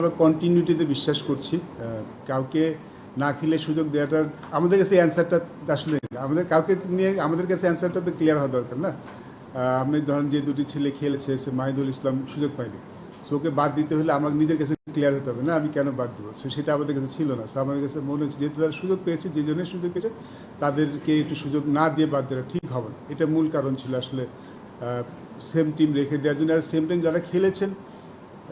আমরা কন্টিনিউটিতে বিশ্বাস করছি। কাউকে না খেলে সুযোগ দেওয়াটার আমাদের কাছে অ্যান্সারটা আসলে আমাদের কাউকে নিয়ে আমাদের কাছে অ্যান্সারটা তো ক্লিয়ার হওয়া দরকার না। আপনি ধরেন যে দুটি ছেলে খেলেছে, সে মাহিদুল ইসলাম সুযোগ পায়নি, সো ওকে বাদ দিতে হলে আমার নিজের কাছে ক্লিয়ার হতে হবে না আমি কেন বাদ দেবো। সো সেটা আমাদের কাছে ছিল না। সো আমাদের কাছে মনে হচ্ছে যেহেতু তারা সুযোগ পেয়েছে, যে জনের সুযোগ পেয়েছে তাদেরকে একটু সুযোগ না দিয়ে বাদ দেওয়া ঠিক হবে না। এটা মূল কারণ ছিল আসলে সেম টিম রেখে দেওয়ার জন্য। আর সেম টিম যারা খেলেছেন,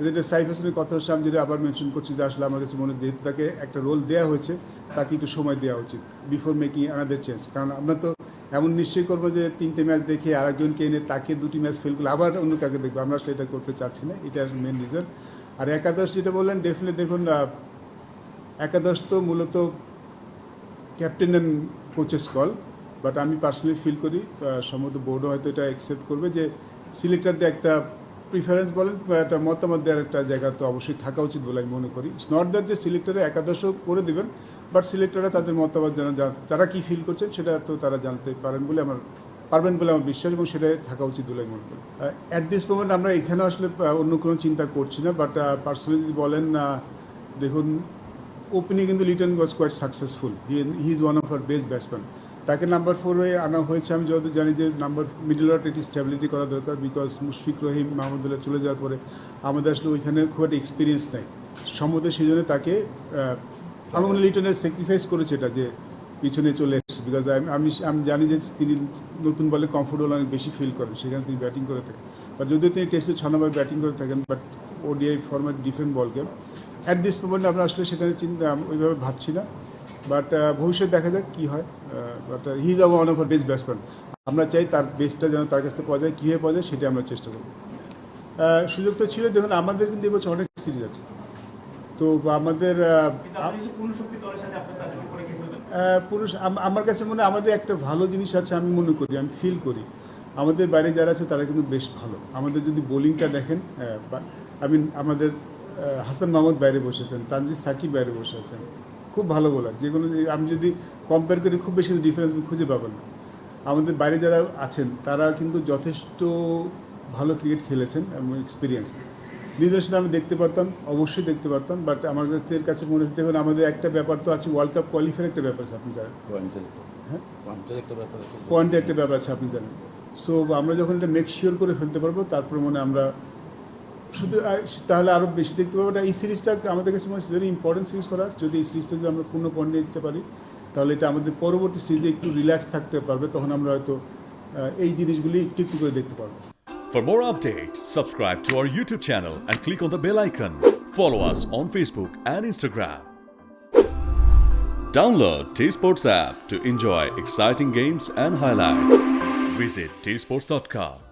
যেটা সাইফ হাসানের কথা হচ্ছে, আমি যেটা আবার মেনশন করছি যে আসলে আমার কাছে মনে হয় যেহেতু তাকে একটা রোল দেওয়া হয়েছে, তাকে একটু সময় দেওয়া উচিত বিফোর মেকিং আনাদার চেঞ্জ। কারণ আমরা তো এমন নিশ্চয়ই করবো যে 3টে ম্যাচ দেখে আরেকজনকে এনে তাকে 2টি ম্যাচ ফেল করলে আবার অন্য কাকে দেখবো, আমরা আসলে এটা করতে চাচ্ছি না। এটা মেন রিজন। আর একাদশ যেটা বললেন, ডেফিনেটলি দেখুন, একাদশ তো মূলত captain and coaches call, but আমি পার্সোনালি ফিল করি সম্ভবত বোর্ডও হয়তো এটা অ্যাকসেপ্ট করবে যে সিলেক্টরদের একটা প্রিফারেন্স বলেন বা একটা মতামত দেওয়ার একটা জায়গা তো অবশ্যই থাকা উচিত বলে আমি মনে করি। ইটস নট দ্যাট যে সিলেক্টরে একাদশও করে দেবেন, বাট সিলেক্টররা তাদের মতামত তারা কী ফিল করছেন সেটা তো তারা জানতে পারবেন বলে আমার বিশ্বাস, এবং সেটাই থাকা উচিত বলে আমি মনে করি। অ্যাট দিস মোমেন্ট আমরা এখানে আসলে অন্য কোনো চিন্তা করছি না, বাট পার্সোনালি যদি বলেন, দেখুন, ওপেনিং কিন্তু Liton was quite successful. He is one of our best batsman. তাকে নাম্বার 4-এ আনা হয়েছে। আমি যত জানি যে মিডল অর্ডার একটি স্ট্যাবিলিটি করা দরকার, বিকজ মুশফিক রহিম, মাহমুদুল্লাহ চলে যাওয়ার পরে আমাদের আসলে ওইখানে খুব একটা এক্সপিরিয়েন্স নেই সম্ভবত। সেই জন্য তাকে আমি লিটনের স্যাক্রিফাইস করেছে এটা যে পিছনে চলে এসেছে, বিকজ আমি জানি যে তিনি নতুন বলে কমফোর্টেবল অনেক বেশি ফিল করেন, সেখানে তিনি ব্যাটিং করে থাকেন। বাট যদিও তিনি টেস্টে 6 নম্বর ব্যাটিং করে থাকেন, but ODI format different ball game. At this moment আমরা আসলে সেখানে চিন্তা ওইভাবে ভাবছি না, বাট ভবিষ্যৎ দেখা যাক কী হয়। But he is one of our best batsman. আমরা চাই তার বেস্টটা যেন তার কাছ থেকে পাওয়া যায়, কীভাবে পাওয়া যায় সেটা আমরা চেষ্টা করব। সুযোগ তো ছিল, দেখুন আমাদের কিন্তু এবছর অনেক সিরিজ আছে, তো আমাদের পুরুষ আমার কাছে মনে হয় আমাদের একটা ভালো জিনিস আছে, আমি মনে করি, আমি ফিল করি আমাদের বাইরে যারা আছে তারা কিন্তু বেশ ভালো। আমাদের যদি বোলিংটা দেখেন, আমাদের হাসান মাহমুদ বাইরে বসেছেন, তানজিদ সাকিব বাইরে বসে আছেন, খুব ভালো বোলার। যেগুলো আমি যদি কম্পেয়ার করি খুব বেশি ডিফারেন্স খুঁজে পাবেন না। আমাদের বাইরে যারা আছেন তারা কিন্তু যথেষ্ট ভালো ক্রিকেট খেলেছেন এবং এক্সপিরিয়েন্স নিদর্শন আমি দেখতে পারতাম, অবশ্যই দেখতে পারতাম, বাট আমাদের কাছে মনে হচ্ছে দেখুন আমাদের একটা ব্যাপার তো আছে, ওয়ার্ল্ড কাপ কোয়ালিফায়ার একটা ব্যাপার আছে, আপনি জানেন, হ্যাঁ, পয়েন্টের একটা ব্যাপার আছে, আপনি জানেন। সো আমরা যখন এটা মেক শিওর করে ফেলতে পারবো, তারপর মনে আমরা শুধু তাহলে আরও বেশি দেখতে পাবো। এই সিরিজটা আমাদের কাছে মনে হচ্ছে very important series for us. যদি এই সিরিজটা যদি আমরা পূর্ণ পয়েন্টে দিতে পারি, তাহলে এটা আমাদের পরবর্তী সিরিজে একটু রিল্যাক্স থাকতে পারবে, তখন আমরা হয়তো এই জিনিসগুলি একটু একটু করে দেখতে পারবো। For more updates, subscribe to our YouTube channel and click on the bell icon. Follow us on Facebook and Instagram. Download T-Sports app to enjoy exciting games and highlights. Visit tsports.com.